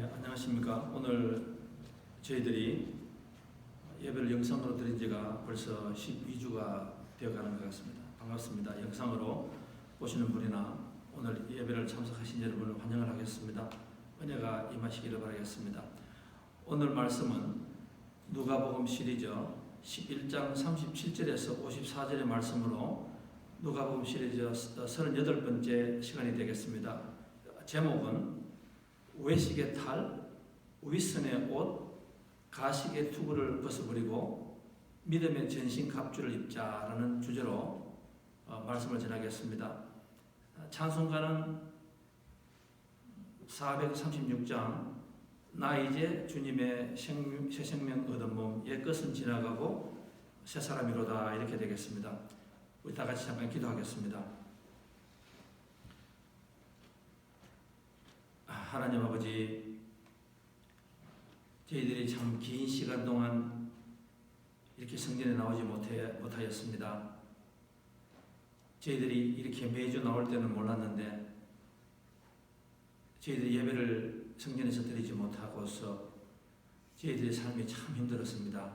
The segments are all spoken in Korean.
안녕하십니까. 오늘 저희들이 예배를 영상으로 드린 지가 벌써 12주가 되어가는 것 같습니다. 반갑습니다. 영상으로 보시는 분이나 오늘 예배를 참석하신 여러분을 환영을 하겠습니다. 은혜가 임하시기를 바라겠습니다. 오늘 말씀은 누가복음 시리즈 11장 37절에서 54절의 말씀으로 누가복음 시리즈 38번째 시간이 되겠습니다. 제목은 외식의 탈, 윗선의 옷, 가식의 투구를 벗어버리고 믿음의 전신 갑주를 입자라는 주제로 말씀을 전하겠습니다. 찬송가는 436장 나 이제 주님의 새 생명 얻은 몸 옛 것은 지나가고 새 사람이로다 이렇게 되겠습니다. 우리 다 같이 잠깐 기도하겠습니다. 하나님 아버지, 저희들이 참 긴 시간 동안 이렇게 성전에 나오지 못하였습니다. 저희들이 이렇게 매주 나올 때는 몰랐는데 저희들이 예배를 성전에서 드리지 못하고서 저희들의 삶이 참 힘들었습니다.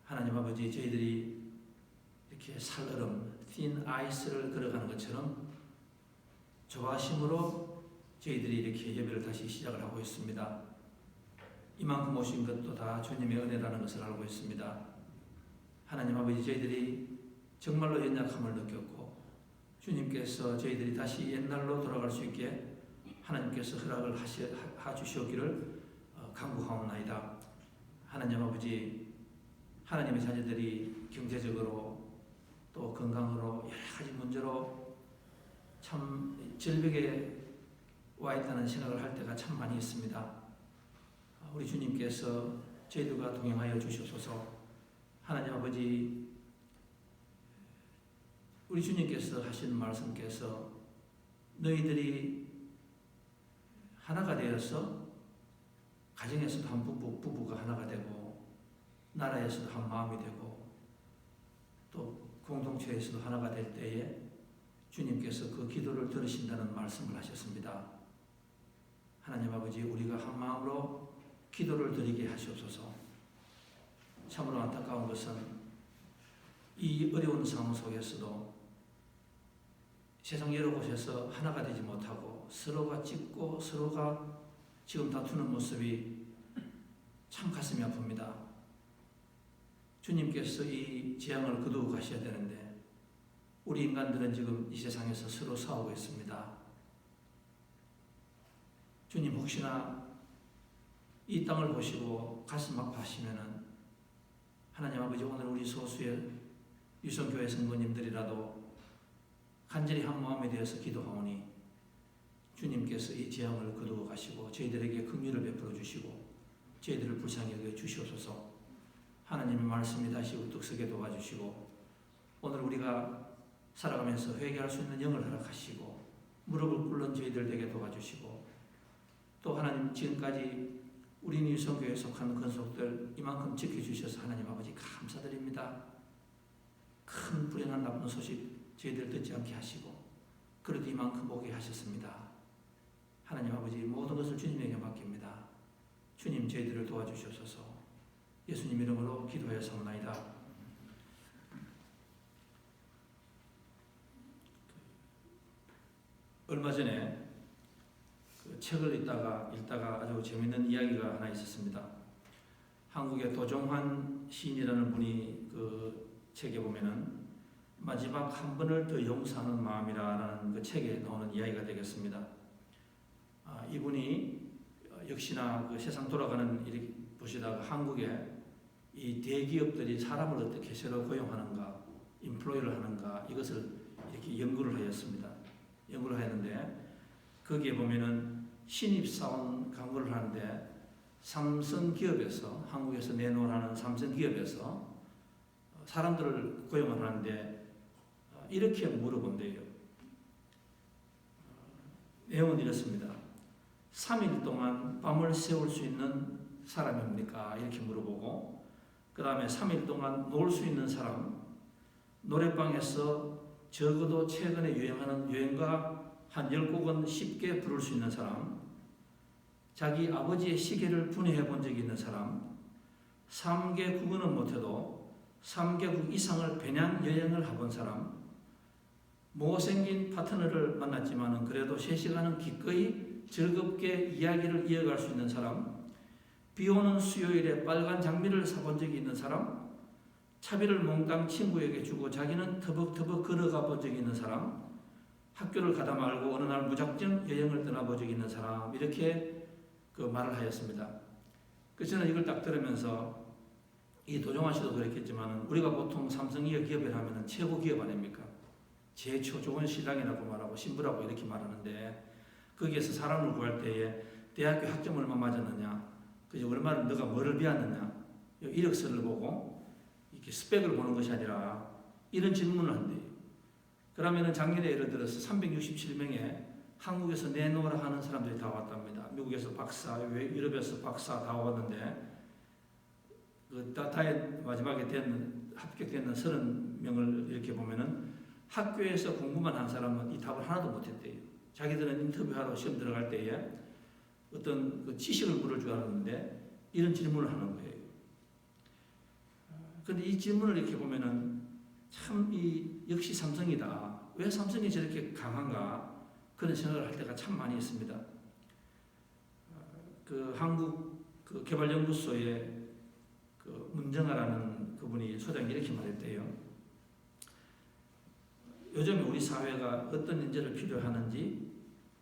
하나님 아버지, 저희들이 이렇게 살얼음, thin ice를 걸어가는 것처럼 조바심으로 저희들이 이렇게 예배를 다시 시작을 하고 있습니다. 이만큼 오신 것도 다 주님의 은혜라는 것을 알고 있습니다. 하나님 아버지, 저희들이 정말로 연약함을 느꼈고 주님께서 저희들이 다시 옛날로 돌아갈 수 있게 하나님께서 허락을 하주시오기를 간구하옵나이다. 하나님 아버지, 하나님의 자녀들이 경제적으로 또 건강으로 여러 가지 문제로 참 절벽에 와 있다는 생각을 할 때가 참 많이 있습니다. 우리 주님께서 저희들과 동행하여 주시옵소서. 하나님 아버지, 우리 주님께서 하신 말씀께서 너희들이 하나가 되어서 가정에서도 한 부부가 하나가 되고 나라에서도 한 마음이 되고 또 공동체에서도 하나가 될 때에 주님께서 그 기도를 들으신다는 말씀을 하셨습니다. 하나님 아버지, 우리가 한 마음으로 기도를 드리게 하시옵소서. 참으로 안타까운 것은 이 어려운 상황 속에서도 세상 여러 곳에서 하나가 되지 못하고 서로가 찢고 서로가 지금 다투는 모습이 참 가슴이 아픕니다. 주님께서 이 재앙을 거두어 가셔야 되는데 우리 인간들은 지금 이 세상에서 서로 싸우고 있습니다. 주님, 혹시나 이 땅을 보시고 가슴 아파하시면은 하나님 아버지, 오늘 우리 소수의 유성교회 성도님들이라도 간절히 한 마음에 대해서 기도하오니 주님께서 이 재앙을 거두어 가시고 저희들에게 긍휼을 베풀어 주시고 저희들을 불쌍히 여겨 주시옵소서. 하나님의 말씀이 다시 우뚝 서게 도와주시고 오늘 우리가 살아가면서 회개할 수 있는 영을 허락하시고 무릎을 꿇는 저희들 되게 도와주시고 또 하나님, 지금까지 우리 유성교회에 속한 권속들 이만큼 지켜주셔서 하나님 아버지 감사드립니다. 큰 불행한 나쁜 소식 저희들 듣지 않게 하시고 그래도 이만큼 오게 하셨습니다. 하나님 아버지, 모든 것을 주님에게 맡깁니다. 주님, 저희들을 도와주시옵소서. 예수님 이름으로 기도하였사옵나이다. 얼마 전에 책을 읽다가 아주 재미있는 이야기가 하나 있었습니다. 한국의 도종환 시인이라는 분이 그 책에 보면은 마지막 한 번을 더 용서하는 마음이라는 그 책에 나오는 이야기가 되겠습니다. 이분이 역시나 그 세상 돌아가는 일 보시다가 한국에 이 대기업들이 사람을 어떻게 새로 고용하는가, 인플로이를 하는가 이것을 이렇게 연구를 하였습니다. 연구를 하였는데 거기에 보면은 신입사원 광고를 하는데 삼성 기업에서 한국에서 내놓으라는 삼성 기업에서 사람들을 고용을 하는데 이렇게 물어본대요. 내용은 이렇습니다. 3일 동안 밤을 새울 수 있는 사람입니까? 이렇게 물어보고 그 다음에 3일 동안 놀 수 있는 사람, 노래방에서 적어도 최근에 유행하는 유행가 한 10곡은 쉽게 부를 수 있는 사람, 자기 아버지의 시계를 분해해 본 적이 있는 사람, 3개 국어는 못해도 3개국 이상을 배낭 여행을 해본 사람, 못생긴 파트너를 만났지만 그래도 3시간은 기꺼이 즐겁게 이야기를 이어갈 수 있는 사람, 비오는 수요일에 빨간 장미를 사본 적이 있는 사람, 차비를 몽땅 친구에게 주고 자기는 터벅터벅 걸어가 본 적이 있는 사람, 학교를 가다 말고 어느 날 무작정 여행을 떠나본 적이 있는 사람, 이렇게 그 말을 하였습니다. 그래서 저는 이걸 딱 들으면서 이 도종환 씨도 그랬겠지만 우리가 보통 삼성이어 기업을 하면 최고 기업 아닙니까? 제초 좋은 시장이라고 말하고 신부라고 이렇게 말하는데 거기에서 사람을 구할 때에 대학교 학점 얼마 맞았느냐, 그죠? 얼마를 너가 뭐를 배웠느냐, 이력서를 보고 이렇게 스펙을 보는 것이 아니라 이런 질문을 한대요. 그러면은 작년에 예를 들어서 367명의 한국에서 내놓으라 하는 사람들이 다 왔답니다. 미국에서 박사, 유럽에서 박사 다 왔는데 그 다에 마지막에 합격되는 30명을 이렇게 보면은 학교에서 공부만 한 사람은 이 답을 하나도 못했대요. 자기들은 인터뷰하러 시험 들어갈 때에 어떤 그 지식을 물을 줄 알았는데 이런 질문을 하는 거예요. 그런데 이 질문을 이렇게 보면은 참 역시 삼성이다. 왜 삼성이 저렇게 강한가? 그런 생각을 할 때가 참 많이 있습니다. 그 한국 그 개발연구소의 그 문정아라는 그분이 소장이 이렇게 말했대요. 요즘에 우리 사회가 어떤 인재를 필요하는지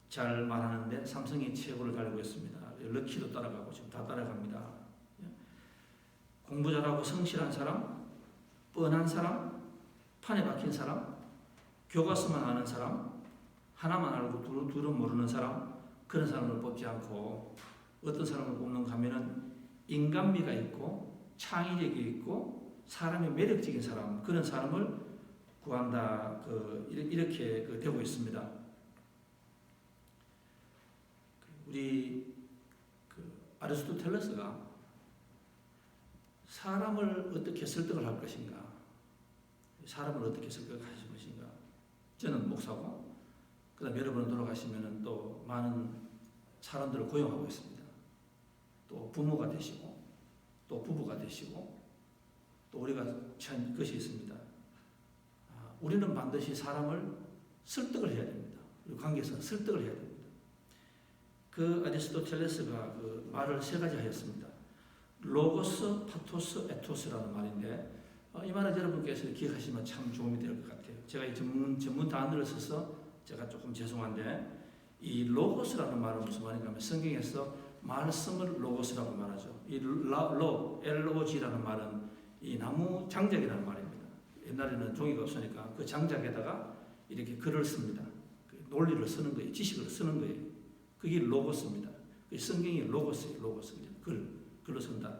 잘 말하는데 삼성이 최고를 달고 있습니다. 럭키도 따라가고 지금 다 따라갑니다. 공부 잘하고 성실한 사람, 뻔한 사람, 판에 박힌 사람, 교과서만 아는 사람, 하나만 알고 둘은 모르는 사람, 그런 사람을 뽑지 않고 어떤 사람을 뽑는가 하면은 인간미가 있고 창의력이 있고 사람이 매력적인 사람, 그런 사람을 구한다. 이렇게 되고 있습니다. 우리 아리스토텔레스가 사람을 어떻게 설득을 할 것인가, 사람을 어떻게 설득할 것인가. 저는 목사고, 그다음 여러분은 돌아가시면은 또 많은 사람들을 고용하고 있습니다. 또 부모가 되시고, 또 부부가 되시고, 또 우리가 처한 것이 있습니다. 우리는 반드시 사람을 설득을 해야 됩니다. 우리 관계에서 설득을 해야 됩니다. 그 아리스토텔레스가 그 말을 3가지 하였습니다. 로고스, 파토스, 에토스라는 말인데 이 말을 여러분께서 기억하시면 참 도움이 될 것 같아요. 제가 이 전문 단어를 써서 제가 조금 죄송한데 이 로고스라는 말은 무슨 말인가 하면 성경에서 말씀을 로고스라고 말하죠. 이 LOG라는 말은 이 나무 장작이라는 말입니다. 옛날에는 종이가 없으니까 그 장작에다가 이렇게 글을 씁니다. 논리를 쓰는 거예요. 지식을 쓰는 거예요. 그게 로고스입니다. 성경이 로고스예요. 로고스입니다. 글로 쓴다.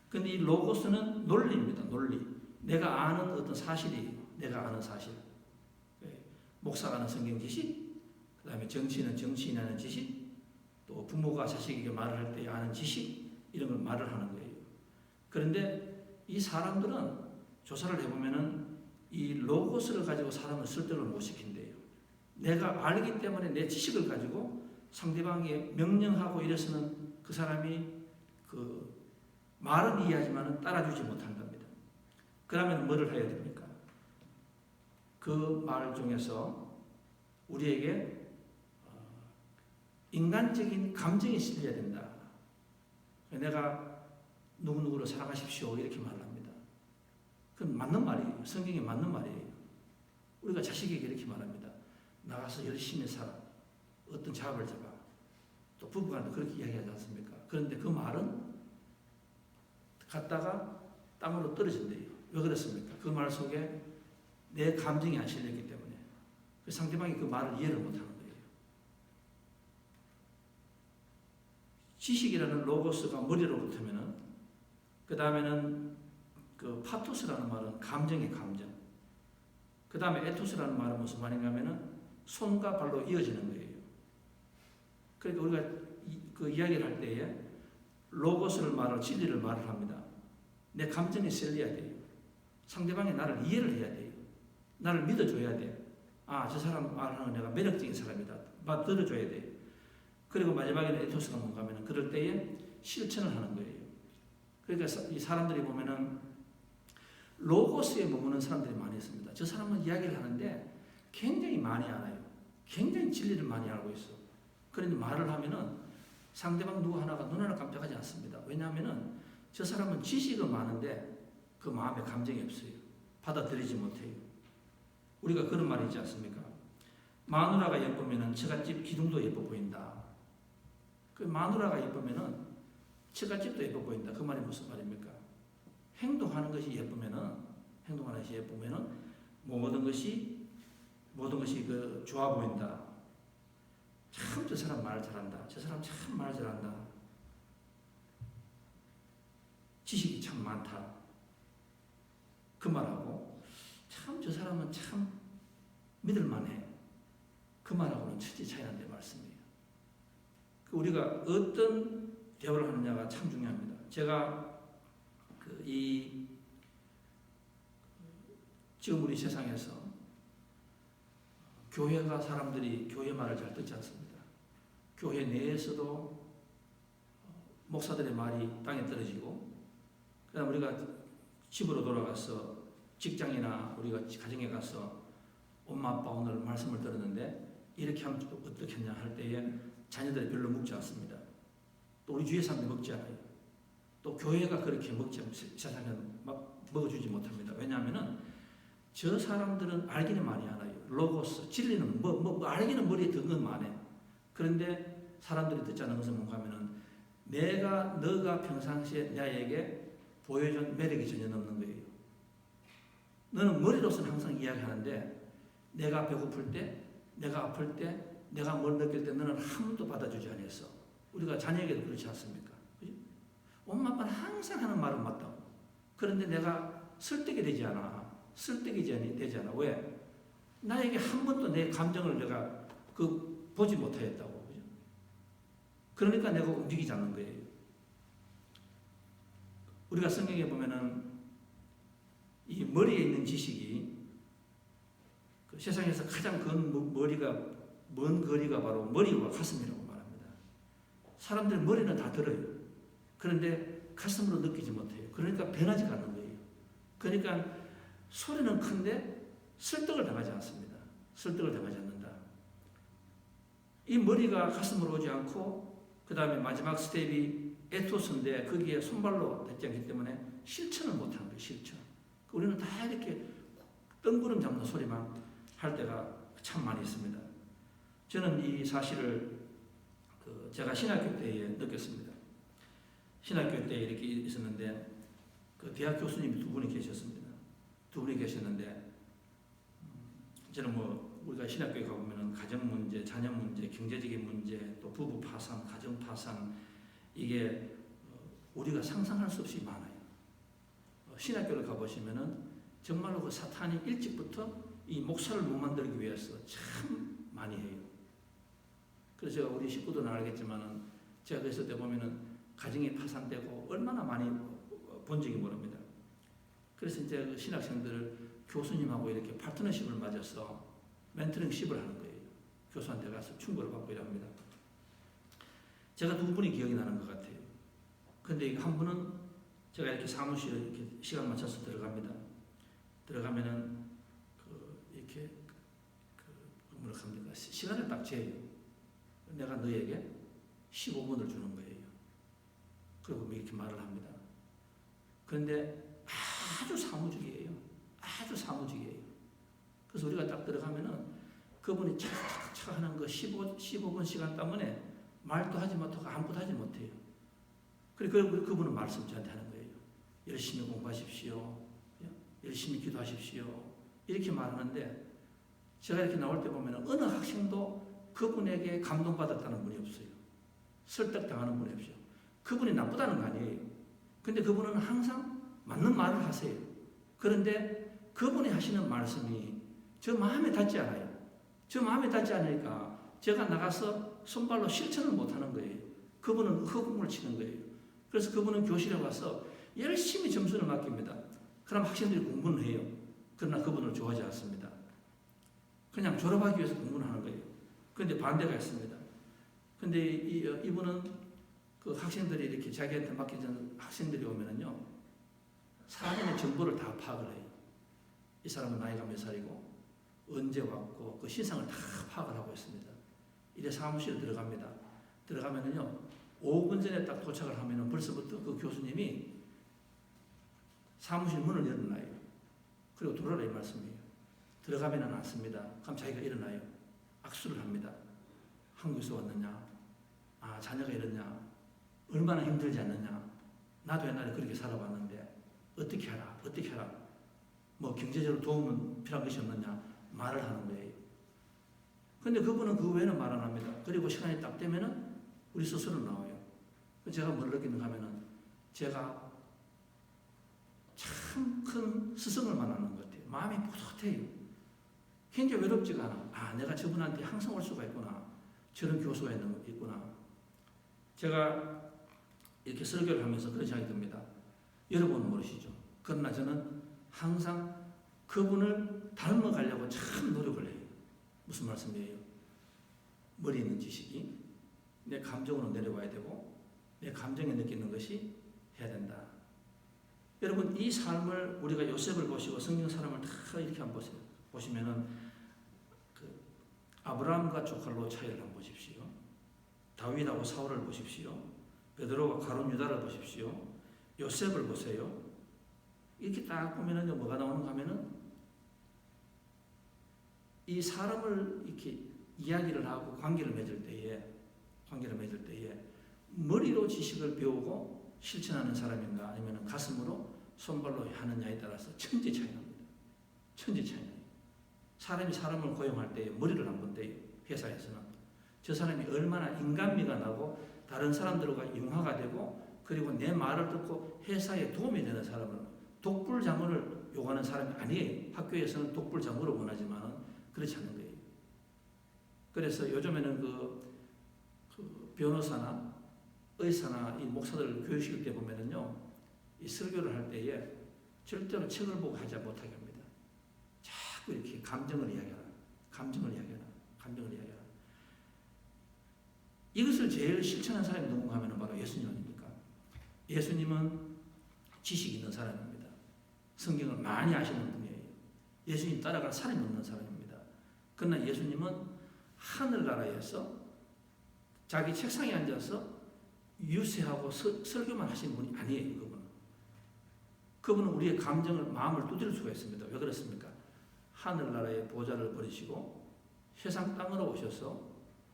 근데 이 로고스는 논리입니다. 논리. 내가 아는 어떤 사실이에요. 내가 아는 사실. 목사가 아는 성경 지식, 그 다음에 정치인은 정치인이 아는 지식, 또 부모가 자식에게 말을 할 때 아는 지식, 이런 걸 말을 하는 거예요. 그런데 이 사람들은 조사를 해보면은 이 로고스를 가지고 사람을 설득을 못 시킨대요. 내가 알기 때문에 내 지식을 가지고 상대방에게 명령하고 이래서는 그 사람이 그 말은 이해하지만 따라주지 못한답니다. 그러면 뭐를 해야 됩니까? 그 말 중에서 우리에게 인간적인 감정이 실려야 된다. 내가 누구누구를 사랑하십시오 이렇게 말을 합니다. 그건 맞는 말이에요. 성경에 맞는 말이에요. 우리가 자식에게 이렇게 말합니다. 나가서 열심히 살아. 어떤 작업을 잡아. 또 부부간도 그렇게 이야기하지 않습니까? 그런데 그 말은 갔다가 땅으로 떨어진대요. 왜 그렇습니까? 그 말 속에 내 감정이 안 실렸기 때문에 그 상대방이 그 말을 이해를 못하는 거예요. 지식이라는 로고스가 머리로 붙으면은 그 다음에는 그 파토스라는 말은 감정의 감정. 그 다음에 에토스라는 말은 무슨 말인가 하면은 손과 발로 이어지는 거예요. 그러니까 우리가 그 이야기를 할 때에 로고스를 말을 진리를 말을 합니다. 내 감정이 실려야 돼요. 상대방이 나를 이해를 해야 돼요. 나를 믿어줘야 돼요. 아, 저 사람 말하는 내가 매력적인 사람이다. 들어줘야 돼요. 그리고 마지막에는 에토스가 뭔가 하면 그럴 때에 실천을 하는 거예요. 그러니까 이 사람들이 보면은 로고스에 머무는 사람들이 많이 있습니다. 저 사람은 이야기를 하는데 굉장히 많이 알아요. 굉장히 진리를 많이 알고 있어. 그런데 말을 하면은 상대방 누구 하나가 눈 하나 깜짝하지 않습니다. 왜냐하면은 저 사람은 지식은 많은데 그 마음에 감정이 없어요. 받아들이지 못해요. 우리가 그런 말이 있지 않습니까? 마누라가 예쁘면은 처갓집 기둥도 예뻐 보인다. 그 마누라가 예쁘면은 처갓집도 예뻐 보인다. 그 말이 무슨 말입니까? 행동하는 것이 예쁘면은 모든 것이 그 좋아 보인다. 참 저 사람 말 잘한다. 저 사람 참 말 잘한다. 지식이 참 많다. 그 말하고 참 저 사람은 참 믿을만해. 그 말하고는 천지 차이 난다 말씀이에요. 우리가 어떤 대화를 하느냐가 참 중요합니다. 제가 지금 우리 세상에서 교회가 사람들이 교회 말을 잘 듣지 않습니다. 교회 내에서도 목사들의 말이 땅에 떨어지고, 그다음 우리가 집으로 돌아가서 직장이나 우리가 가정에 가서 엄마 아빠 오늘 말씀을 들었는데 이렇게 하면 어떻겠냐 할 때에 자녀들이 별로 먹지 않습니다. 또 우리 주위의 사람들이 먹지 않아요. 또 교회가 그렇게 먹지 않고 세상에는 막 먹어주지 못합니다. 왜냐하면은 저 사람들은 알기는 많이 알아요. 로고스, 진리는 알기는 머리에 든 건 많아. 그런데 사람들이 듣지 않는 것은 뭔가 하면은 너가 평상시에 나에게 보여준 매력이 전혀 없는 거예요. 너는 머리로서는 항상 이야기하는데 내가 배고플 때, 내가 아플 때, 내가 뭘 느낄 때 너는 한 번도 받아주지 않았어. 우리가 자녀에게도 그렇지 않습니까? 그죠? 엄마 아빠는 항상 하는 말은 맞다고. 그런데 내가 설득이 되지 않아. 되지 않아. 왜? 나에게 한 번도 내 감정을 내가 보지 못하였다고. 그죠? 그러니까 내가 움직이지 않는 거예요. 우리가 성경에 보면은 이 머리에 있는 지식이 그 세상에서 가장 먼 거리가 바로 머리와 가슴이라고 말합니다. 사람들 머리는 다 들어요. 그런데 가슴으로 느끼지 못해요. 그러니까 변하지가 않는 거예요. 그러니까 소리는 큰데 설득을 당하지 않습니다. 설득을 당하지 않는다. 이 머리가 가슴으로 오지 않고 그 다음에 마지막 스텝이 에토스인데 거기에 손발로 되지 않기 때문에 실천을 못하는 거예요. 실천. 우리는 다 이렇게 뜬구름 잡는 소리만 할 때가 참 많이 있습니다. 저는 이 사실을 제가 신학교 때에 느꼈습니다. 신학교 때 이렇게 있었는데 그 대학 교수님이 두 분이 계셨습니다. 두 분이 계셨는데 저는 우리가 신학교에 가보면 가정 문제, 자녀 문제, 경제적인 문제, 또 부부 파산, 가정 파산 이게 우리가 상상할 수 없이 많아요. 신학교를 가보시면은 정말로 그 사탄이 일찍부터 이 목사를 못 만들기 위해서 참 많이 해요. 그래서 제가 우리 식구들은 알겠지만은 제가 그랬을 때 보면은 가정이 파산되고 얼마나 많이 본 적이 모릅니다. 그래서 이제 그 신학생들을 교수님하고 이렇게 파트너십을 맞아서 멘토링십을 하는 거예요. 교수한테 가서 충고를 받고 이랍니다. 제가 두 분이 기억이 나는 것 같아요. 근데 한 분은 제가 이렇게 사무실에 이렇게 시간 맞춰서 들어갑니다. 들어가면은 이렇게 뭐라 합니까? 시간을 딱 재요. 내가 너에게 15분을 주는 거예요. 그리고 이렇게 말을 합니다. 그런데 아주 사무직이에요. 아주 사무직이에요. 그래서 우리가 딱 들어가면은 그분이 착착착 하는 거 15분 시간 때문에 말도 하지 못하고 아무것도 하지 못해요. 그리고 그분은 말씀 저한테 하는 거예요. 열심히 공부하십시오. 열심히 기도하십시오. 이렇게 말하는데 제가 이렇게 나올 때 보면 어느 학생도 그분에게 감동받았다는 분이 없어요. 설득당하는 분이 없어요. 그분이 나쁘다는 거 아니에요. 근데 그분은 항상 맞는 말을 하세요. 그런데 그분이 하시는 말씀이 저 마음에 닿지 않아요. 저 마음에 닿지 않으니까 제가 나가서 손발로 실천을 못하는 거예요. 그분은 허공을 치는 거예요. 그래서 그분은 교실에 와서 열심히 점수를 맡깁니다. 그럼 학생들이 공부는 해요. 그러나 그분을 좋아하지 않습니다. 그냥 졸업하기 위해서 공부를 하는 거예요. 그런데 반대가 있습니다. 근데 이분은 그 학생들이 이렇게 자기한테 맡겨진 학생들이 오면은요, 사전에 정보를 다 파악을 해요. 이 사람은 나이가 몇 살이고, 언제 왔고, 그 신상을 다 파악을 하고 있습니다. 이래 사무실에 들어갑니다. 들어가면은요, 5분 전에 딱 도착을 하면은 벌써부터 그 교수님이 사무실 문을 열어놔요. 그리고 들어오라 이 말씀이에요. 들어가면은 않습니다. 그럼 자기가 일어나요. 악수를 합니다. 한국에서 왔느냐? 아, 자녀가 이러냐? 얼마나 힘들지 않느냐? 나도 옛날에 그렇게 살아봤는데 어떻게 하라? 어떻게 하라? 뭐 경제적으로 도움은 필요한 것이 없느냐? 말을 하는 거예요. 근데 그분은 그 외에는 말 안 합니다. 그리고 시간이 딱 되면은 우리 스스로 나와요. 제가 뭘 느끼는가 하면은 제가 참 큰 스승을 만나는 것 같아요. 마음이 뿌듯해요. 굉장히 외롭지가 않아. 아, 내가 저분한테 항상 올 수가 있구나. 저런 교수가 있구나. 제가 이렇게 설교를 하면서 그런 생각이 듭니다. 여러분은 모르시죠. 그러나 저는 항상 그분을 닮아가려고 참 노력을 해요. 무슨 말씀이에요? 머리 있는 지식이 내 감정으로 내려와야 되고 내 감정에 느끼는 것이 해야 된다. 여러분, 이 삶을 우리가 요셉을 보시고 성경 사람을 다 이렇게 한번 보시면은 그 아브라함과 조칼로 차이를 한번 보십시오. 다윗하고 사울을 보십시오. 베드로와 가룟 유다를 보십시오. 요셉을 보세요. 이렇게 딱 보면은요, 뭐가 나오는가 하면은 이 사람을 이렇게 이야기를 하고 관계를 맺을 때에 머리로 지식을 배우고 실천하는 사람인가 아니면 가슴으로 손발로 하느냐에 따라서 천지 차이 납니다. 천지 차이 나요. 사람이 사람을 고용할 때 머리를 한번 대요. 회사에서는 저 사람이 얼마나 인간미가 나고 다른 사람들과 융화가 되고 그리고 내 말을 듣고 회사에 도움이 되는 사람을 독불장어를 요구하는 사람이 아니에요. 학교에서는 독불장어를 원하지만 그렇지 않은 거예요. 그래서 요즘에는 그 변호사나 의사나 이 목사들 교육시킬 때 보면은요, 이 설교를 할 때에 절대로 책을 보고 하지 못하게 합니다. 자꾸 이렇게 감정을 이야기하라. 이것을 제일 실천한 사람이 누군가 하면 바로 예수님 아닙니까? 예수님은 지식 있는 사람입니다. 성경을 많이 아시는 분이에요. 예수님 따라갈 사람이 없는 사람입니다. 그러나 예수님은 하늘나라에서 자기 책상에 앉아서 유세하고 설교만 하신 분이 아니에요. 그분은 우리의 감정을, 마음을 두드릴 수가 있습니다. 왜 그렇습니까? 하늘나라의 보좌를 버리시고 세상 땅으로 오셔서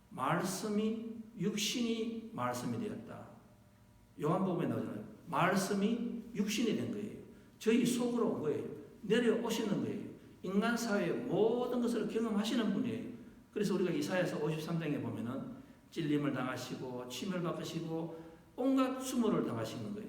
말씀이 육신이 말씀이 되었다. 요한복음에 나오잖아요. 말씀이 육신이 된 거예요. 저희 속으로 온 거예요. 내려오시는 거예요. 인간 사회의 모든 것을 경험하시는 분이에요. 그래서 우리가 이사야서 53장에 보면은 찔림을 당하시고 침멸받으시고 온갖 수모를 당하시는 거예요.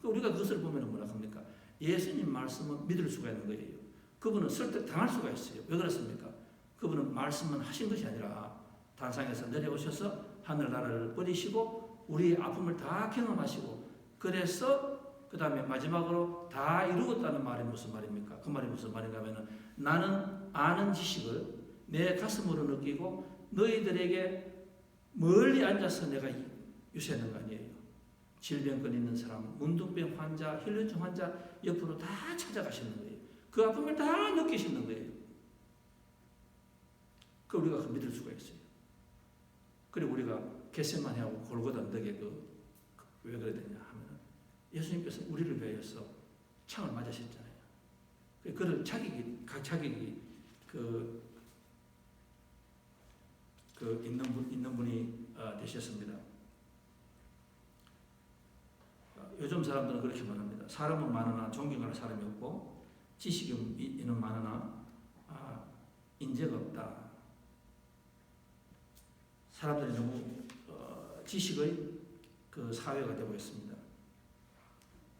우리가 그것을 보면 뭐라 합니까? 예수님 말씀은 믿을 수가 있는 거예요. 그분은 설득당할 수가 있어요. 왜 그렇습니까? 그분은 말씀만 하신 것이 아니라 단상에서 내려오셔서 하늘나라를 버리시고 우리의 아픔을 다 경험하시고 그래서 그 다음에 마지막으로 다 이루었다는 말이 무슨 말입니까? 그 말이 무슨 말인가 하면 나는 아는 지식을 내 가슴으로 느끼고 너희들에게 멀리 앉아서 내가 유세하는 거 아니에요. 질병권 있는 사람, 문둥병 환자, 혈류증 환자 옆으로 다 찾아가시는 거예요. 그 아픔을 다 느끼시는 거예요. 그 우리가 믿을 수가 있어요. 그리고 우리가 겟세마네하고 골고다 언덕에 왜 그래야 되냐 하면 예수님께서 우리를 위하여서 창을 맞으셨잖아요. 그를 자격이 있는 분이 되셨습니다. 요즘 사람들은 그렇게 말합니다. 사람은 많으나 존경할 사람이 없고 지식은 많으나 인재가 없다. 사람들이 너무 지식의 그 사회가 되고 있습니다.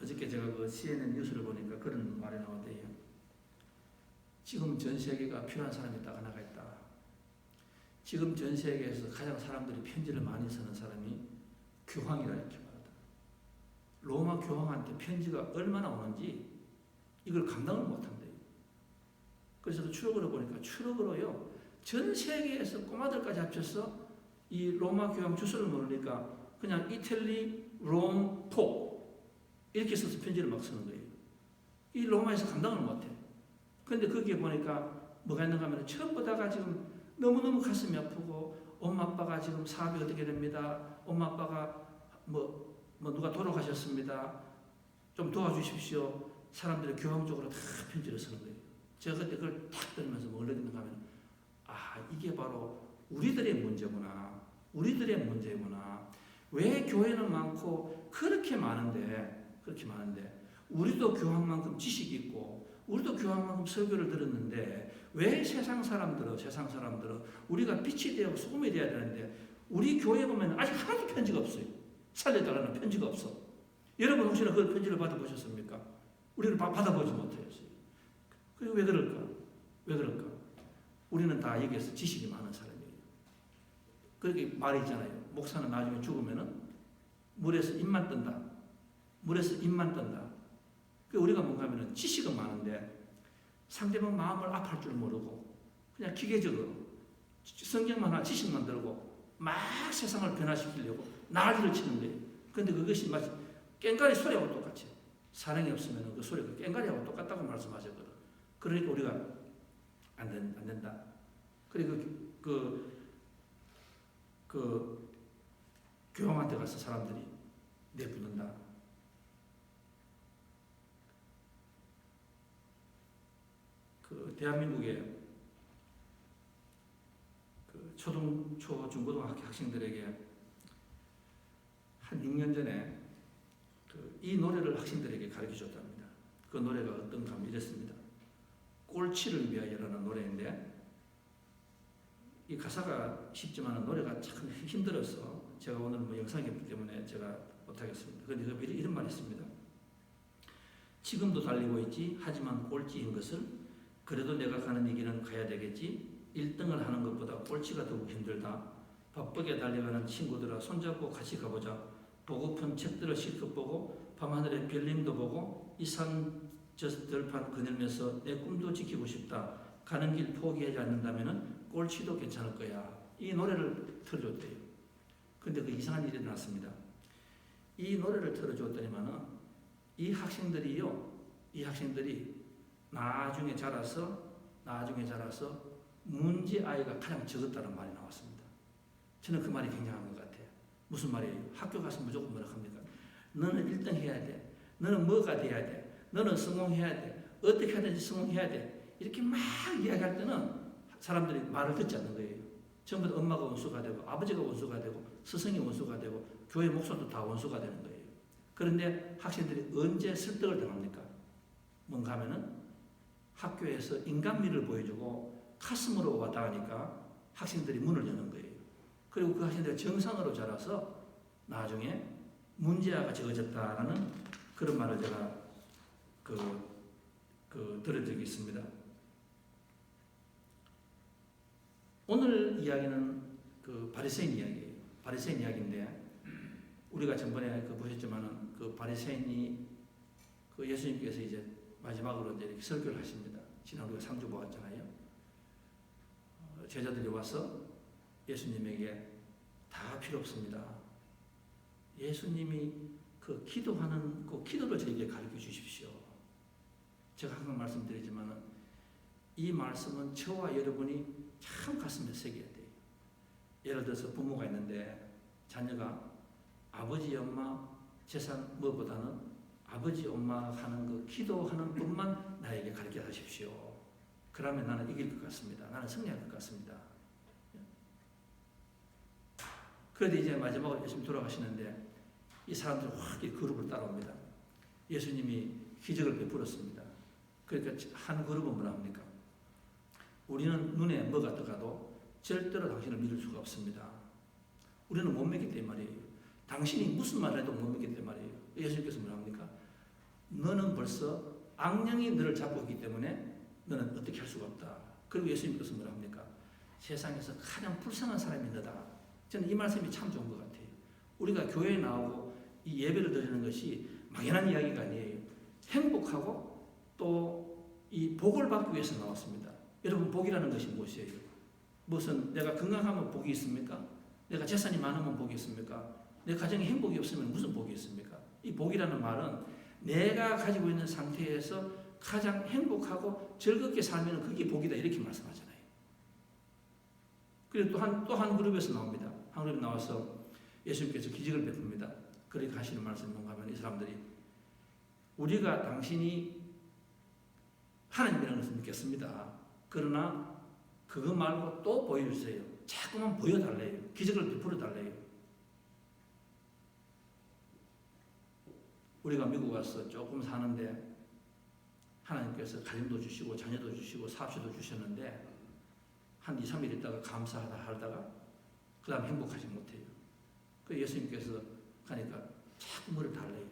어저께 제가 그 CNN 뉴스를 보니까 그런 말이 나왔대요. 지금 전 세계가 필요한 사람이 딱 하나가 있다. 지금 전 세계에서 가장 사람들이 편지를 많이 쓰는 사람이 교황이라 이렇게 말하다. 로마 교황한테 편지가 얼마나 오는지 이걸 감당을 못한대요. 그래서 추록으로 보니까 추록으로요 전 세계에서 꼬마들까지 합쳐서 이 로마 교황 주소를 모르니까 그냥 이탈리 롬 포 이렇게 써서 편지를 막 쓰는 거예요. 이 로마에서 감당을 못해. 그런데 거기에 보니까 뭐가 있는가 하면 처음보다가 지금 너무너무 가슴이 아프고 엄마 아빠가 지금 사업이 어떻게 됩니다. 엄마 아빠가 뭐 누가 돌아가셨습니다. 좀 도와주십시오. 사람들이 교황 쪽으로 다 편지를 쓰는 거예요. 제가 그때 그걸 탁 들으면서 뭘 느끼는가 하면 이게 바로 우리들의 문제구나. 우리들의 문제구나. 왜 교회는 많고 그렇게 많은데 우리도 교황만큼 지식이 있고 우리도 교황만큼 설교를 들었는데 왜 세상 사람들은 우리가 빛이 되고 소금이 되어야 되는데 우리 교회 보면 아직 하나도 편지가 없어요. 살려달라는 편지가 없어. 여러분 혹시나 그 편지를 받아보셨습니까? 우리는 받아보지 못했어요. 그리고 왜 그럴까? 우리는 다 여기에서 지식이 많은 사람이에요. 그렇게 말이 있잖아요. 목사는 나중에 죽으면은 물에서 입만 뜬다. 우리가 뭔가 하면은 지식은 많은데 상대방 마음을 아파할 줄 모르고 그냥 기계적으로 성경만 하나 지식만 들고 막 세상을 변화시키려고 난리를 치는 거예요. 그런데 그것이 마치 꽹과리 소리하고 똑같이 사랑이 없으면 그 소리가 꽹과리하고 똑같다고 말씀하셨거든. 그러니까 우리가 안 된다. 그리고 그 교황한테 가서 사람들이 내부른다. 그 대한민국의 그 초등, 초, 중고등학교 학생들에게 한 6년 전에 이 노래를 학생들에게 가르쳐 줬답니다. 그 노래가 어떤가 하면 이랬습니다. 꼴치를 위하여라는 노래인데 이 가사가 쉽지만 노래가 참 힘들어서 제가 오늘 영상이 없기 때문에 제가 못하겠습니다. 그런데 이런 말이 있습니다. 지금도 달리고 있지 하지만 꼴찌인 것을 그래도 내가 가는 이 길은 가야 되겠지 1등을 하는 것보다 꼴찌가 더욱 힘들다. 바쁘게 달려가는 친구들아 손잡고 같이 가보자. 보고픈 책들을 실컷 보고 밤하늘의 별님도 보고 이 산 저 들판 거닐면서 내 꿈도 지키고 싶다. 가는 길 포기하지 않는다면 꼴찌도 괜찮을 거야. 이 노래를 틀어줬대요. 근데 그 이상한 일이 일어났습니다. 이 노래를 틀어줬더니만은 이 학생들이 나중에 자라서 문제 아이가 가장 적었다는 말이 나왔습니다. 저는 그 말이 굉장한 것 같아요. 무슨 말이에요? 학교 가서 무조건 뭐라 합니까? 너는 1등 해야 돼. 너는 뭐가 돼야 돼. 너는 성공해야 돼. 어떻게 하든지 성공해야 돼. 이렇게 막 이야기할 때는 사람들이 말을 듣지 않는 거예요. 전부 다 엄마가 원수가 되고 아버지가 원수가 되고 스승이 원수가 되고 교회 목사도 다 원수가 되는 거예요. 그런데 학생들이 언제 설득을 당합니까? 뭔가 하면은 학교에서 인간미를 보여주고 가슴으로 왔다 하니까 학생들이 문을 여는 거예요. 그리고 그 학생들이 정상으로 자라서 나중에 문제아가 적어졌다라는 그런 말을 제가 들은 적이 있습니다. 오늘 이야기는 그 바리새인 이야기예요. 바리새인 이야기인데 우리가 전번에 보셨지만은 그 바리새인이 그 예수님께서 이제 마지막으로 이제 이렇게 설교를 하십니다. 지난 우리가 3주 보았잖아요. 제자들이 와서 예수님에게 다 필요 없습니다. 예수님이 그 기도하는 그 기도를 저에게 가르쳐 주십시오. 제가 항상 말씀드리지만은 이 말씀은 저와 여러분이 참 가슴에 새겨야 돼요. 예를 들어서 부모가 있는데 자녀가 아버지, 엄마 재산 무엇보다는 아버지, 엄마 하는 그 기도하는 것만 나에게 가르쳐 주십시오. 그러면 나는 이길 것 같습니다. 나는 승리할 것 같습니다. 그런데 이제 마지막으로 예수님 돌아가시는데 이 사람들이 확 이 그룹을 따라옵니다. 예수님이 기적을 베풀었습니다. 그러니까 한 그룹은 뭐라 합니까? 우리는 눈에 뭐가 떠가도 절대로 당신을 믿을 수가 없습니다. 우리는 못 믿기 때문에 말이에요. 당신이 무슨 말을 해도 못 믿기 때문에 말이에요. 예수님께서 뭐라 합니까? 너는 벌써 악령이 너를 잡고 있기 때문에 너는 어떻게 할 수가 없다. 그리고 예수님께서 뭐라 합니까? 세상에서 가장 불쌍한 사람이 너다. 저는 이 말씀이 참 좋은 것 같아요. 우리가 교회에 나오고 이 예배를 드리는 것이 막연한 이야기가 아니에요. 행복하고 또 이 복을 받기 위해서 나왔습니다. 여러분 복이라는 것이 무엇이에요? 무슨 내가 건강하면 복이 있습니까? 내가 재산이 많으면 복이 있습니까? 내 가정에 행복이 없으면 무슨 복이 있습니까? 이 복이라는 말은 내가 가지고 있는 상태에서 가장 행복하고 즐겁게 살면 그게 복이다 이렇게 말씀하잖아요. 그리고 또 한 그룹에서 나옵니다. 한 그룹에 나와서 예수님께서 기적을 베풉니다. 그렇게 하시는 말씀이 뭔가 하면 이 사람들이 우리가 당신이 하나님이라는 것을 믿겠습니다. 그러나 그거 말고 또 보여주세요. 자꾸만 보여달래요. 기적을 베풀어달래요. 우리가 미국 와서 조금 사는데 하나님께서 가정도 주시고 자녀도 주시고 사업시도 주셨는데 한 2, 3일 있다가 감사하다가 그 다음 행복하지 못해요. 그 예수님께서 가니까 자꾸 뭐를 달래요.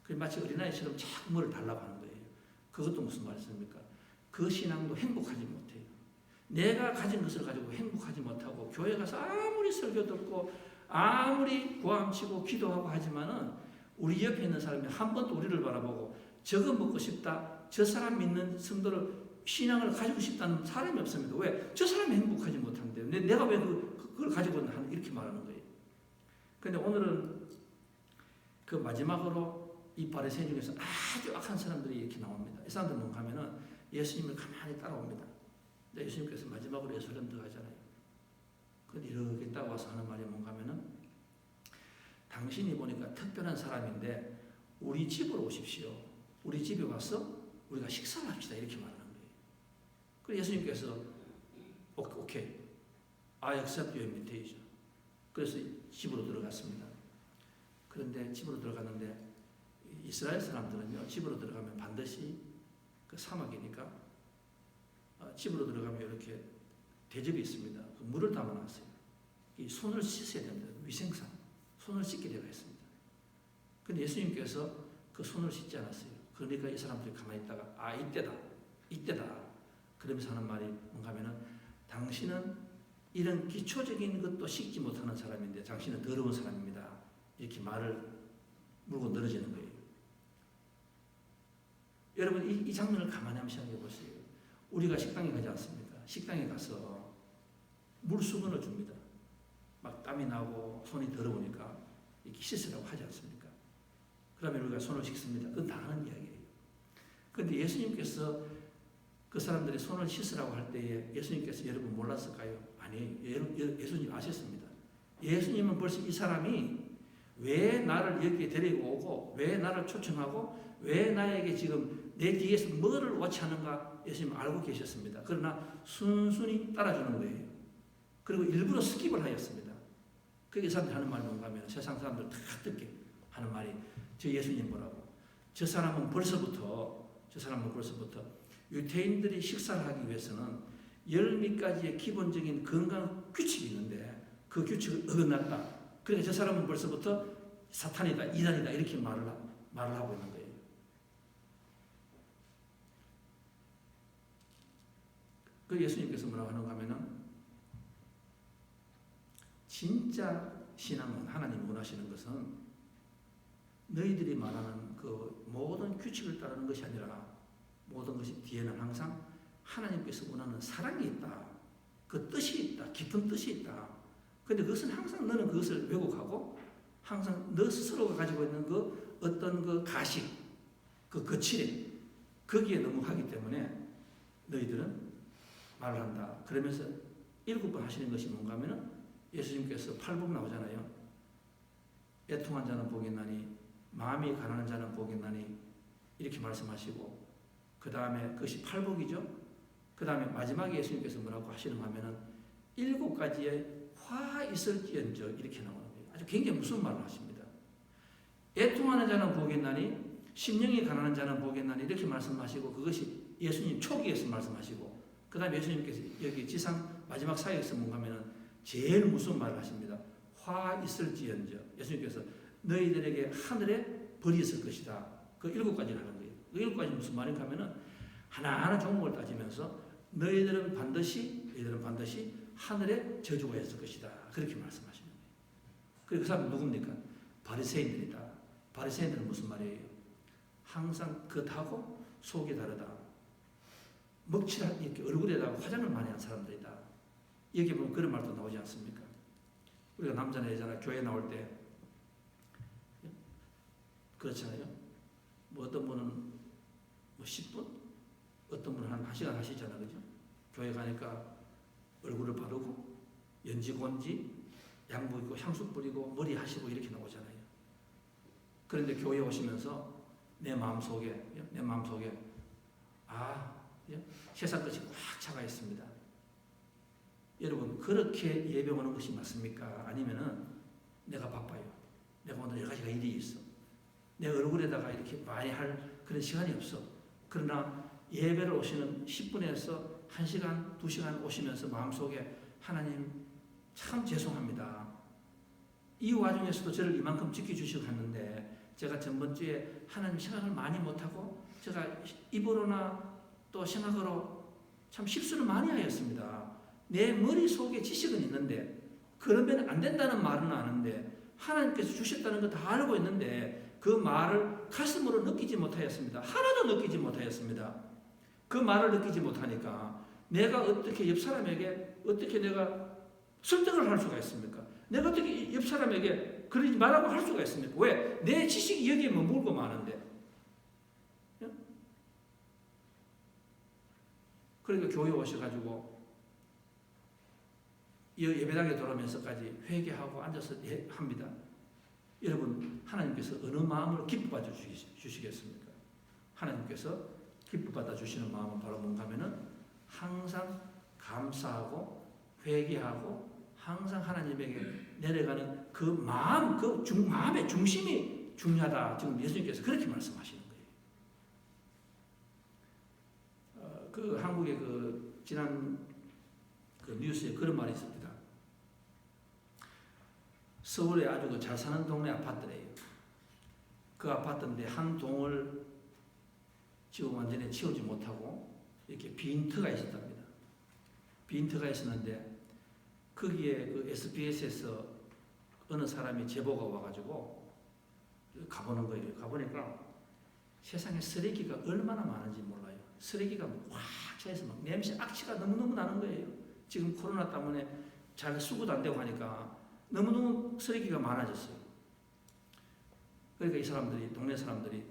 그 마치 어린아이처럼 자꾸 뭐를 달라고 하는 거예요. 그것도 무슨 말씀입니까? 그 신앙도 행복하지 못해요. 내가 가진 것을 가지고 행복하지 못하고 교회 가서 아무리 설교 듣고 아무리 고함치고 기도하고 하지만은 우리 옆에 있는 사람이 한 번도 우리를 바라보고 저거 먹고 싶다. 저 사람 믿는 성도를 신앙을 가지고 싶다는 사람이 없습니다. 왜? 저 사람이 행복하지 못한대요. 내가 왜 그걸 가지고 있나 이렇게 말하는 거예요. 그런데 오늘은 그 마지막으로 이 바리새인 중에서 아주 악한 사람들이 이렇게 나옵니다. 이 사람들 뭔가 하면은 예수님을 가만히 따라옵니다. 예수님께서 마지막으로 예수님 들어가잖아요. 그런데 이렇게 따라와서 하는 말이 뭔가 하면은 당신이 보니까 특별한 사람인데 우리 집으로 오십시오. 우리 집에 와서 우리가 식사를 합시다. 이렇게 말하는 거예요. 그래서 예수님께서 오케이. I accept your invitation. 그래서 집으로 들어갔습니다. 그런데 집으로 들어갔는데 이스라엘 사람들은요. 집으로 들어가면 반드시 그 사막이니까 집으로 들어가면 이렇게 대접이 있습니다. 그 물을 담아놨어요. 이 손을 씻어야 됩니다. 위생상. 손을 씻게 되어 있습니다. 그런데 예수님께서 그 손을 씻지 않았어요. 그러니까 이 사람들이 가만히 있다가 이때다. 그러면서 하는 말이 뭔가 하면은 당신은 이런 기초적인 것도 씻지 못하는 사람인데 당신은 더러운 사람입니다. 이렇게 말을 물고 늘어지는 거예요. 여러분 이 장면을 가만히 한번 생각해 보세요. 우리가 식당에 가지 않습니까? 식당에 가서 물수건을 줍니다. 막 땀이 나고 손이 더러우니까 이렇게 씻으라고 하지 않습니까? 그러면 우리가 손을 씻습니다. 그건 다 아는 이야기예요. 그런데 예수님께서 그 사람들이 손을 씻으라고 할 때에 예수님께서 여러분 몰랐을까요? 아니, 예수님 아셨습니다. 예수님은 벌써 이 사람이 왜 나를 여기에 데리고 오고 왜 나를 초청하고 왜 나에게 지금 내 뒤에서 뭐를 워치하는가 예수님 알고 계셨습니다. 그러나 순순히 따라주는 거예요. 그리고 일부러 스킵을 하였습니다. 그게 사람들이 하는 말이 뭔가 하면 세상 사람들 다 듣게 하는 말이 저 예수님 보라고. 저 사람은 벌써부터 유태인들이 식사를 하기 위해서는 10몇 가지의 기본적인 건강 규칙이 있는데 그 규칙을 어긋났다. 그러니까 저 사람은 벌써부터 사탄이다, 이단이다 이렇게 말을 하고 있는 거예요. 그 예수님께서 뭐라고 하는가 하면은 진짜 신앙은 하나님 원하시는 것은 너희들이 말하는 그 모든 규칙을 따르는 것이 아니라 모든 것이 뒤에는 항상 하나님께서 원하는 사랑이 있다. 그 뜻이 있다. 깊은 뜻이 있다. 그런데 그것은 항상 너는 그것을 왜곡하고 항상 너 스스로가 가지고 있는 그 어떤 그 가식, 그 거칠애 거기에 너무 하기 때문에 너희들은 말을 한다. 그러면서 7번 하시는 것이 뭔가 하면은 예수님께서 8복 나오잖아요. 애통한 자는 복이 있나니 마음이 가난한 자는 복이 있나니 이렇게 말씀하시고 그 다음에 그것이 8복이죠. 그 다음에 마지막에 예수님께서 뭐라고 하시는가 하면은 7가지의 화 있을지언정 이렇게 나오는 거예요. 아주 굉장히 무슨 말을 하십니다. 애통하는 자는 복이 있나니 심령이 가난한 자는 복이 있나니 이렇게 말씀하시고 그것이 예수님 초기에서 말씀하시고 그 다음에 예수님께서 여기 지상 마지막 사역에서 뭔가 하면은 제일 무슨 말을 하십니다. 화 있을지언정 예수님께서 너희들에게 하늘에 벌이 있을 것이다. 그 7가지를 하는 거예요. 그 7가지 무슨 말인가 하면은 하나하나 종목을 따지면서 너희들은 반드시 하늘에 저주가 있을 것이다. 그렇게 말씀하시는 거예요. 그리고 그 사람은 누굽니까? 바리새인들이다. 바리새인들은 무슨 말이에요? 항상 겉하고 속이 다르다. 먹칠한 이렇게 얼굴에다가 화장을 많이 한 사람들이다. 여기 보면 그런 말도 나오지 않습니까? 우리가 남자나 여자나 교회 나올 때 그렇잖아요. 뭐 어떤 분은 뭐 10분, 어떤 분은 한 1시간 하시잖아요. 그죠? 교회 가니까 얼굴을 바르고 연지 곤지 양복 입고 향수 뿌리고 머리 하시고 이렇게 나오잖아요. 그런데 교회 오시면서 내 마음속에 세상 것이 꽉 차가 있습니다. 여러분 그렇게 예배 오는 것이 맞습니까? 아니면은 내가 바빠요. 내가 오늘 여러 가지가 일이 있어. 내 얼굴에다가 이렇게 많이 할 그런 시간이 없어. 그러나 예배를 오시는 10분에서 1시간, 2시간 오시면서 마음속에 하나님 참 죄송합니다. 이 와중에서도 저를 이만큼 지켜주시고 갔는데 제가 전번주에 하나님 생각을 많이 못하고 제가 입으로나 또 생각으로 참 실수를 많이 하였습니다. 내 머릿속에 지식은 있는데 그러면 안 된다는 말은 아는데 하나님께서 주셨다는 거 다 알고 있는데 그 말을 가슴으로 느끼지 못하였습니다. 하나도 느끼지 못하였습니다. 그 말을 느끼지 못하니까 내가 어떻게 옆 사람에게 어떻게 내가 설득을 할 수가 있습니까? 내가 어떻게 옆 사람에게 그러지 말라고 할 수가 있습니까? 왜? 내 지식이 여기에 머물고 마는데. 그러니까 교회 오셔가지고 예배당에 돌아오면서까지 회개하고 앉아서 합니다. 여러분 하나님께서 어느 마음으로 기뻐받아 주시겠습니까? 하나님께서 기뻐받아 주시는 마음은 바로 뭔가 하면은 항상 감사하고 회개하고 항상 하나님에게 내려가는 그 마음, 마음의 중심이 중요하다. 지금 예수님께서 그렇게 말씀하시는 거예요. 그 한국의 지난 뉴스에 그런 말이 있습니다. 서울에 아주 잘 사는 동네 아파트래요. 그 아파트인데 한 동을 지금 완전히 치우지 못하고 이렇게 빈터가 있었답니다. 빈터가 있었는데 거기에 SBS에서 어느 사람이 제보가 와가지고 가보는 거예요. 가보니까 세상에 쓰레기가 얼마나 많은지 몰라요. 쓰레기가 확 차서 막 냄새, 악취가 너무너무 나는 거예요. 지금 코로나 때문에 잘 수거도 안 되고 하니까 너무너무 쓰레기가 많아졌어요. 그러니까 이 사람들이, 동네 사람들이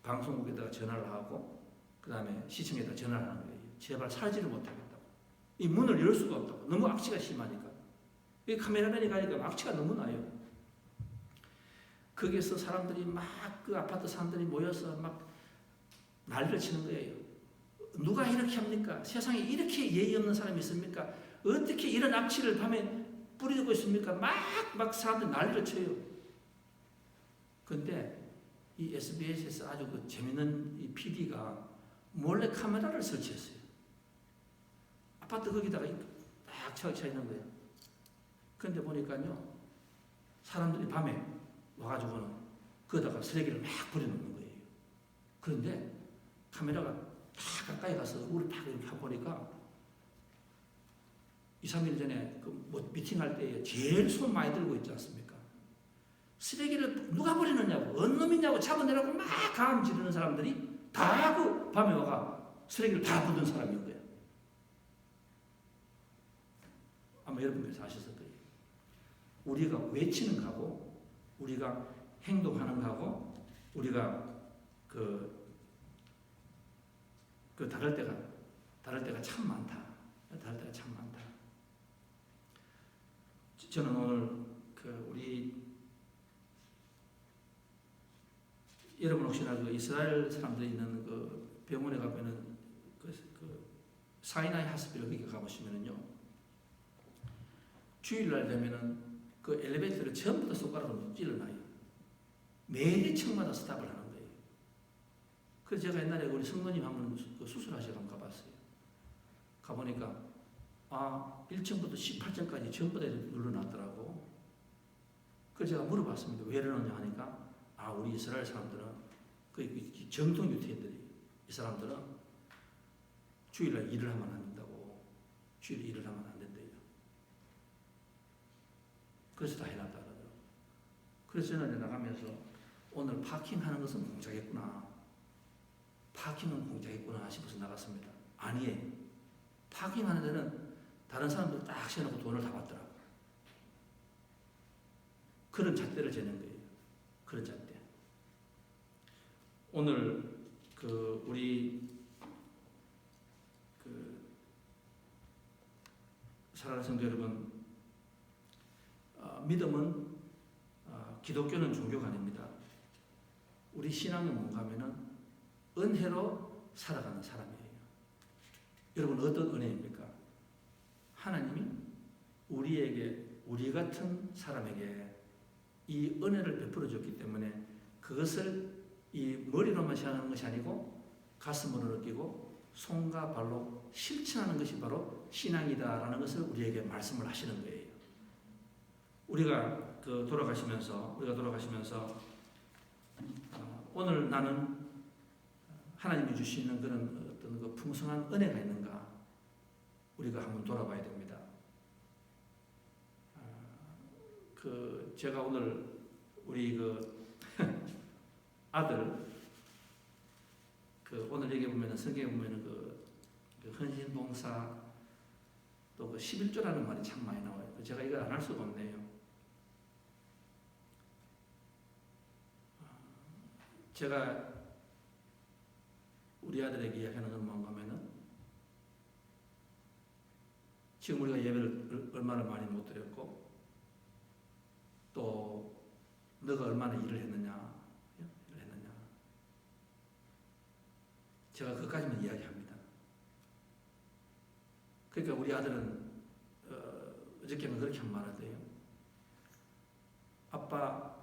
방송국에다가 전화를 하고 그 다음에 시청에다 전화를 하는 거예요. 제발 살지를 못하겠다고. 이 문을 열 수가 없다고. 너무 악취가 심하니까. 이 카메라맨이 가니까 악취가 너무 나요. 거기서 사람들이 그 아파트 사람들이 모여서 막 난리를 치는 거예요. 누가 이렇게 합니까? 세상에 이렇게 예의 없는 사람이 있습니까? 어떻게 이런 악취를 밤에 뿌리고 있습니까? 막 사람들이 난리를 쳐요. 근데 이 SBS에서 아주 재밌는 이 PD가 몰래 카메라를 설치했어요. 아파트 거기다가 딱 차 있는 거예요. 그런데 보니까요, 사람들이 밤에 와가지고는 거기다가 쓰레기를 막 버려놓는 거예요. 그런데 카메라가 다 가까이 가서 우리 딱 이렇게 보니까 2, 3일 전에 미팅할 때 제일 손 많이 들고 있지 않습니까? 쓰레기를 누가 버리느냐고, 어느 놈이냐고 잡아내라고 막 가음 지르는 사람들이 다 밤에 와가 쓰레기를 다 부른 사람인 거예요. 아마 여러분께서 아셨을 거예요. 우리가 외치는 거하고 우리가 행동하는 거하고 우리가 다를 때가 참 많다. 다를 때가 참 많다. 저는 오늘 여러분 혹시나 이스라엘 사람들이 있는 병원에 가면은 사이나이 하스피tal 거기 가보시면은요, 주일날 되면은 엘리베이터를 전부 다 손가락으로 찔러놔요. 매일 층마다 스탑을 하는 거예요. 그래서 제가 옛날에 우리 성도님 한번 수술하시러 한번 가봤어요. 가보니까 1층부터 18층까지 전부 다 눌러놨더라고. 그래서 제가 물어봤습니다. 왜 이러느냐 하니까 우리 이스라엘 사람들은 정통 유태인들이 이 사람들은 주일날 일을 하면 안 된다고. 주일에 일을 하면 안 된대요. 그래서 다 해놨다 그러더라고요. 그래서 저는 나가면서 오늘 파킹하는 것은 공짜겠구나. 파킹은 공짜겠구나 싶어서 나갔습니다. 아니에요. 파킹하는 데는 다른 사람들 딱 세워놓고 돈을 다 받더라고요. 그런 잣대를 재는 거예요. 그런 잣대. 오늘 우리 사랑하는 성도 여러분, 믿음은 기독교는 종교가 아닙니다. 우리 신앙은 뭔가 하면은 은혜로 살아가는 사람이에요. 여러분, 어떤 은혜입니까? 하나님이 우리 같은 사람에게 이 은혜를 베풀어 줬기 때문에 그것을 이 머리로만 생각하는 것이 아니고 가슴으로 느끼고 손과 발로 실천하는 것이 바로 신앙이다라는 것을 우리에게 말씀을 하시는 거예요. 우리가 돌아가시면서 오늘 나는 하나님이 주시는 그런 어떤 그 풍성한 은혜가 있는가 우리가 한번 돌아봐야 됩니다. 제가 오늘 우리 아들 오늘 여기 보면은 성경에 보면은 헌신 봉사 또 11조라는 말이 참 많이 나와요. 제가 이걸 안 할 수가 없네요. 제가 우리 아들에게 이야기하는 건 뭔가 하면은 지금 우리가 예배를 얼마나 많이 못 드렸고 또 너가 얼마나 일을 했느냐 제가 그것까지만 이야기합니다. 그러니까 우리 아들은 어저께는 그렇게 한 말을 해요. 아빠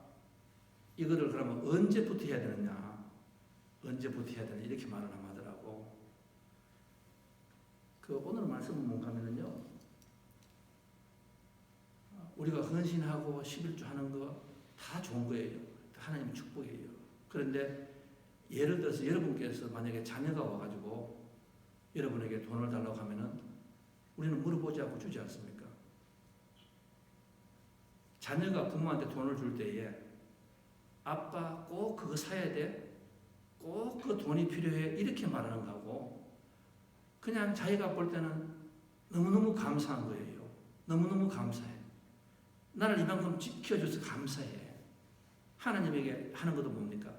이거를 그러면 언제부터 해야 되느냐 이렇게 말을 하더라고. 오늘 말씀은 뭔가 하면은요, 우리가 헌신하고 11조 하는 거 다 좋은 거예요. 하나님의 축복이에요. 그런데 예를 들어서 여러분께서 만약에 자녀가 와가지고 여러분에게 돈을 달라고 하면은 우리는 물어보지 않고 주지 않습니까? 자녀가 부모한테 돈을 줄 때에 아빠 꼭 그거 사야 돼? 꼭 그 돈이 필요해? 이렇게 말하는 거고 그냥 자기가 볼 때는 너무너무 감사한 거예요. 너무너무 감사해. 나를 이만큼 지켜줘서 감사해. 하나님에게 하는 것도 뭡니까?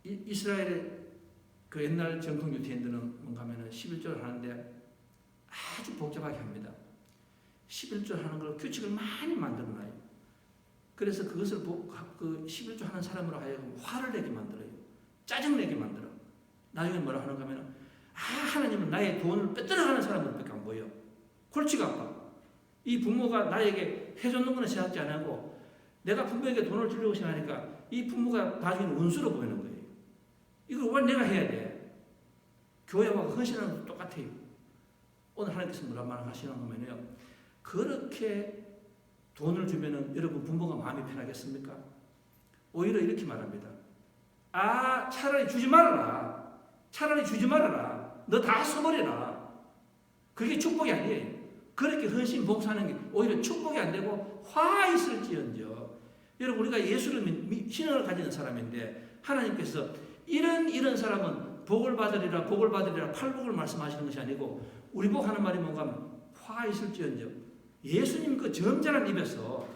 이스라엘의 옛날 정통 유대인들은 뭔가 하면은 11조를 하는데 아주 복잡하게 합니다. 11조 하는 걸 규칙을 많이 만들어놔요. 그래서 그것을 11조 하는 사람으로 하여금 화를 내게 만들어요. 짜증내게 만들어. 나중에 뭐라 하는가 하면은 하나님은 나의 돈을 뺏어나가는 사람으로밖에 안 보여. 골치가 아파. 이 부모가 나에게 해줬는 거는 생각지 안 하고 내가 부모에게 돈을 주려고 생각하니까 이 부모가 나중에 운수로 보이는 거예요. 이걸 왜 내가 해야 돼? 교회와 헌신하는 것도 똑같아요. 오늘 하나님께서 뭐라 말하시는 거면요, 그렇게 돈을 주면은 여러분 부모가 마음이 편하겠습니까? 오히려 이렇게 말합니다. 차라리 주지 말아라. 너 다 써버려라. 그게 축복이 아니에요. 그렇게 헌신 봉사하는 게 오히려 축복이 안 되고 화 있을지언정. 여러분, 우리가 예수를 신앙을 가지는 사람인데 하나님께서 이런 사람은 복을 받으리라 팔복을 말씀하시는 것이 아니고 우리 보고 하는 말이 뭔가 하면 화 있을지언정. 예수님 그 점잖은 입에서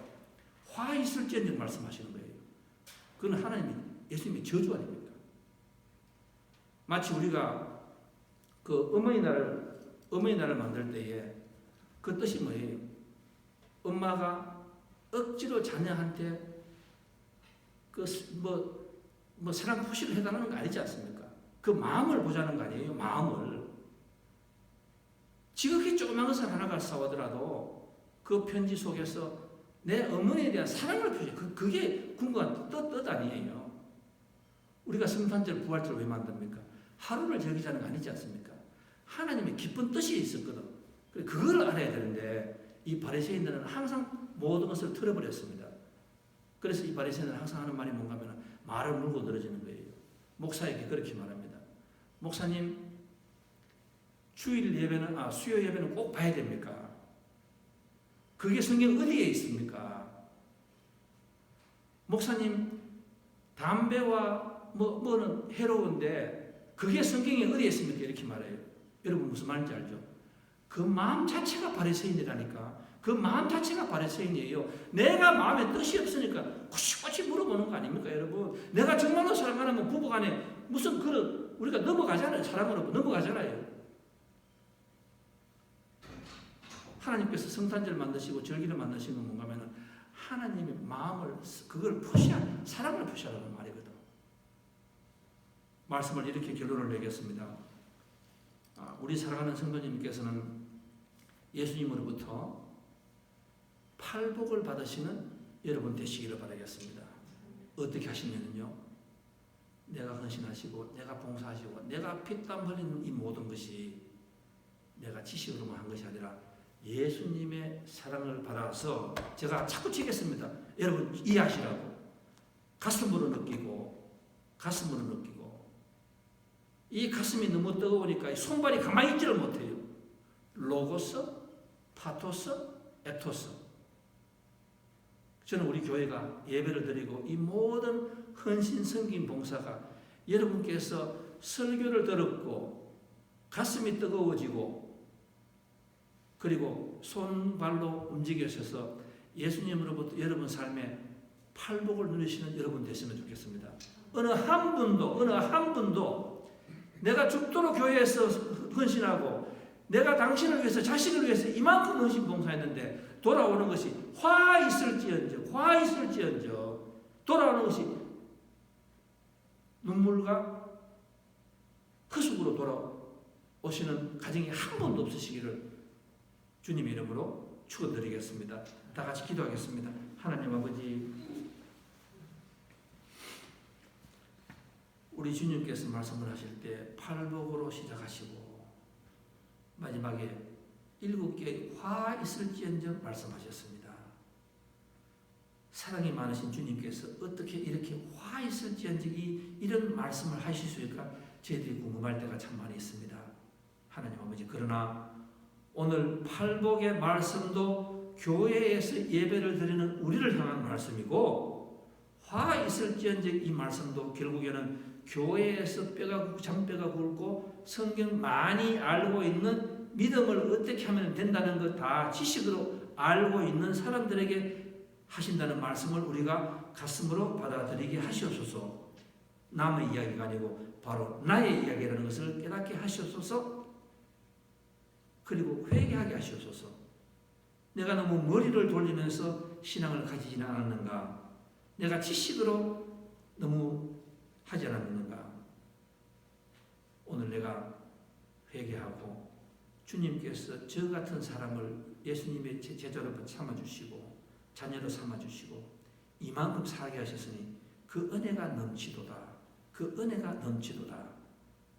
화 있을지언정 말씀하시는 거예요. 그건 예수님의 저주 아닙니까? 마치 우리가 어머니날을 만들 때에 그 뜻이 뭐예요? 엄마가 억지로 자녀한테 사랑 표시를 해달라는 거 아니지 않습니까? 그 마음을 보자는 거 아니에요? 마음을. 지극히 조그만 것을 하나가 싸우더라도 그 편지 속에서 내 어머니에 대한 사랑을 표시. 그게 궁극한 뜻 아니에요. 우리가 성탄절, 부활절 왜 만듭니까? 하루를 즐기자는 거 아니지 않습니까? 하나님의 기쁜 뜻이 있었거든. 그걸 알아야 되는데 이 바리새인들은 항상 모든 것을 틀어버렸습니다. 그래서 이 바리새인들은 항상 하는 말이 뭔가 하면 말을 물고 늘어지는 거예요. 목사에게 그렇게 말합니다. 목사님, 수요 예배는 꼭 봐야 됩니까? 그게 성경 어디에 있습니까? 목사님, 담배와 뭐는 해로운데 그게 성경에 어디에 있습니까? 이렇게 말해요. 여러분 무슨 말인지 알죠? 그 마음 자체가 바리새인이라니까. 그 마음 자체가 바리새인이에요. 내가 마음에 뜻이 없으니까 꼬치꼬치 물어보는 거 아닙니까, 여러분? 내가 정말로 사랑하면 부부간에 무슨 그런 우리가 넘어가잖아요. 사랑으로 넘어가잖아요. 하나님께서 성탄절 만드시고 절기를 만드신 건 뭔가 하면은 하나님의 마음을 그걸 사랑을 표시하라는 말이거든. 말씀을 이렇게 결론을 내겠습니다. 우리 사랑하는 성도님께서는 예수님으로부터 팔복을 받으시는 여러분 되시기를 바라겠습니다. 어떻게 하시면요? 내가 헌신하시고 내가 봉사하시고 내가 피땀 흘리는 이 모든 것이 내가 지식으로만 한 것이 아니라 예수님의 사랑을 받아서 제가 자꾸 치겠습니다. 여러분 이해하시라고. 가슴으로 느끼고 이 가슴이 너무 뜨거우니까 손발이 가만히 있지를 못해요. 로고스, 파토스, 에토스. 저는 우리 교회가 예배를 드리고 이 모든 헌신, 섬김, 봉사가 여러분께서 설교를 들었고 가슴이 뜨거워지고 그리고 손발로 움직여셔서 예수님으로부터 여러분 삶에 팔복을 누리시는 여러분 되시면 좋겠습니다. 어느 한 분도 내가 죽도록 교회에서 헌신하고 내가 당신을 위해서 자식을 위해서 이만큼 헌신 봉사했는데 돌아오는 것이 화 있을지언정 돌아오는 것이 눈물과 허숙으로 돌아오시는 가정이 한 번도 없으시기를 주님의 이름으로 축원드리겠습니다. 다 같이 기도하겠습니다. 하나님 아버지, 우리 주님께서 말씀을 하실 때 팔복으로 시작하시고 마지막에 7개의 화 있을지언정 말씀하셨습니다. 사랑이 많으신 주님께서 어떻게 이렇게 화 있을지언정 이런 말씀을 하실 수 있을까 저희들이 궁금할 때가 참 많이 있습니다. 하나님 아버지, 그러나 오늘 팔복의 말씀도 교회에서 예배를 드리는 우리를 향한 말씀이고 화 있을지언정 이 말씀도 결국에는 교회에서 잔뼈가 굵고 성경 많이 알고 있는 믿음을 어떻게 하면 된다는 것 다 지식으로 알고 있는 사람들에게 하신다는 말씀을 우리가 가슴으로 받아들이게 하시옵소서. 남의 이야기가 아니고 바로 나의 이야기라는 것을 깨닫게 하시옵소서. 그리고 회개하게 하시옵소서. 내가 너무 머리를 돌리면서 신앙을 가지지는 않았는가? 내가 지식으로 너무 하지 않았는가? 오늘 내가 회개하고 주님께서 저 같은 사람을 예수님의 제자로 삼아주시고 자녀로 삼아주시고 이만큼 살게 하셨으니 그 은혜가 넘치도다.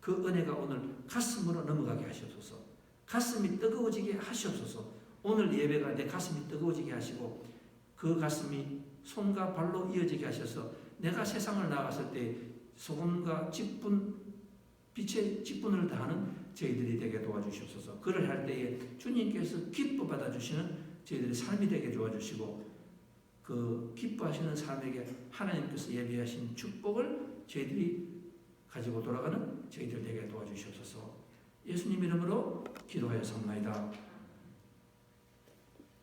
그 은혜가 오늘 가슴으로 넘어가게 하시옵소서. 가슴이 뜨거워지게 하시옵소서. 오늘 예배가 내 가슴이 뜨거워지게 하시고 그 가슴이 손과 발로 이어지게 하셔서 내가 세상을 나갔을 때 소금과 빛의 직분을 다하는 저희들이 되게 도와주시옵소서. 그를 할 때에 주님께서 기뻐 받아주시는 저희들의 삶이 되게 도와주시고 그 기뻐하시는 삶에게 하나님께서 예비하신 축복을 저희들이 가지고 돌아가는 저희들 되게 도와주시옵소서. 예수님 이름으로 기도하여 삽나이다.